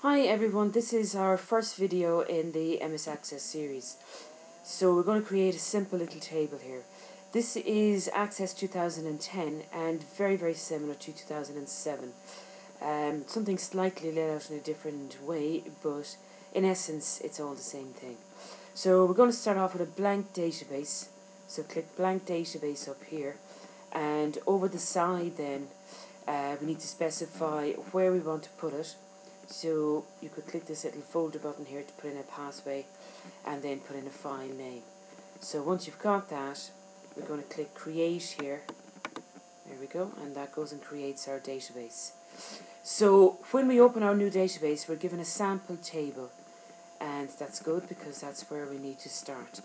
Hi everyone, this is our first video in the MS Access series. So we're going to create a simple little table here. This is Access 2010 and very similar to 2007. Something slightly laid out in a different way, but in essence it's all the same thing. So we're going to start off with a blank database. So click blank database up here, and over the side then we need to specify where we want to put it. So you could click this little folder button here to put in a pathway and then put in a file name. So once you've got that, we're going to click create here. There we go, and that goes and creates our database. So when we open our new database, we're given a sample table, and that's good because that's where we need to start.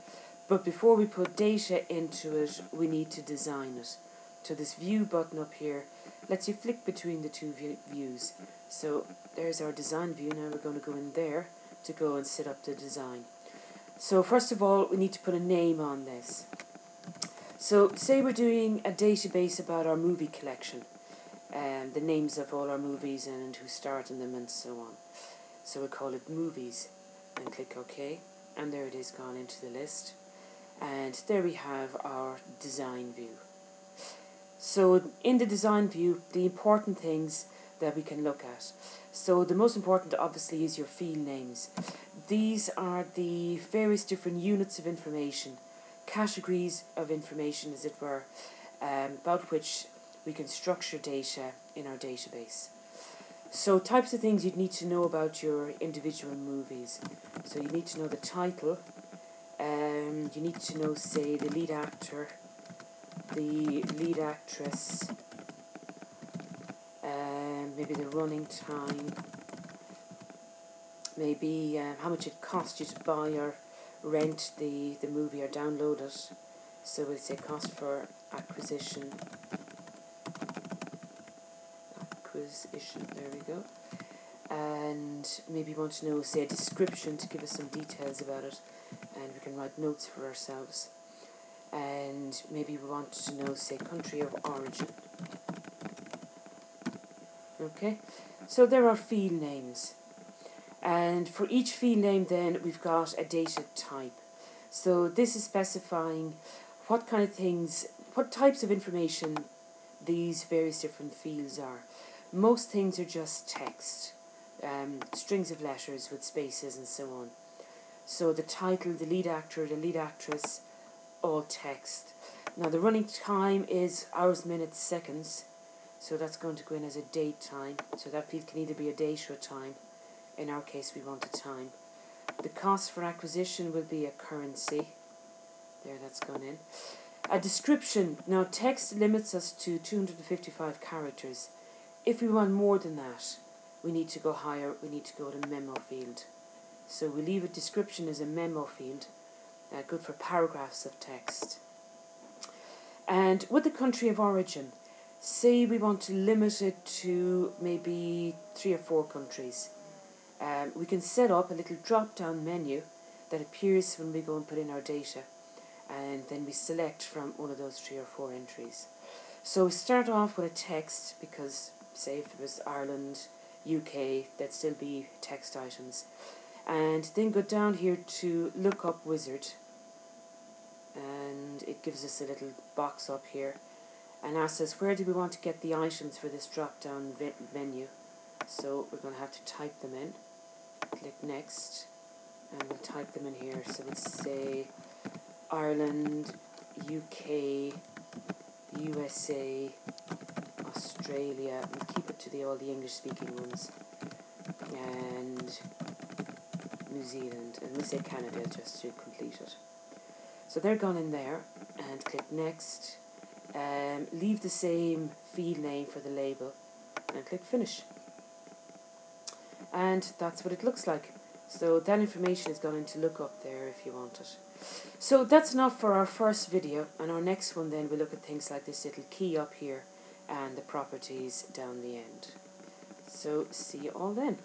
But before we put data into it, we need to design it. So this view button up here lets you flick between the two views. So there's our design view. Now we're going to go in there to go and set up the design. So first of all, we need to put a name on this. So say we're doing a database about our movie collection, and the names of all our movies and who starred in them and so on. So we'll call it movies and click OK, and there it is gone into the list. And there we have our design view. So in the design view, the important things that we can look at. So the most important obviously is your field names. These are the various different units of information, categories of information as it were, about which we can structure data in our database. So types of things you'd need to know about your individual movies. So you need to know the title, you need to know, say, the lead actor, the lead actress, maybe the running time, maybe how much it cost you to buy or rent the movie or download it. So we'll say cost for acquisition, there we go. And maybe you want to know, say, a description to give us some details about it, and we can write notes for ourselves. And maybe we want to know, say, country of origin. Okay, so there are field names, and for each field name then we've got a data type. So this is specifying what kind of things, what types of information these various different fields are. Most things are just text, strings of letters with spaces and so on. So the title, the lead actor, the lead actress, all text. Now the running time is hours, minutes, seconds. So that's going to go in as a date time. So that field can either be a date or a time. In our case we want a time. The cost for acquisition will be a currency. There, that's gone in. A description. Now text limits us to 255 characters. If we want more than that, we need to go higher. We need to go to memo field. So we leave a description as a memo field. Good for paragraphs of text. And with the country of origin, say we want to limit it to maybe 3 or 4 countries. We can set up a little drop-down menu that appears when we go and put in our data, and then we select from one of those 3 or 4 entries. So we start off with a text, because say if it was Ireland, UK, that'd still be text items. And then go down here to look up wizard, and it gives us a little box up here and asks us where do we want to get the items for this drop down menu. So we're going to have to type them in. Click next, and we'll type them in here. So we'll say Ireland, UK, USA, Australia, and keep it to all the English speaking ones, and New Zealand, and we'll say Canada just to complete it. So they're gone in there, and click next. Leave the same field name for the label, and click finish. And that's what it looks like. So that information is gone into lookup there if you want it. So that's enough for our first video, and our next one then we'll look at things like this little key up here and the properties down the end. So see you all then.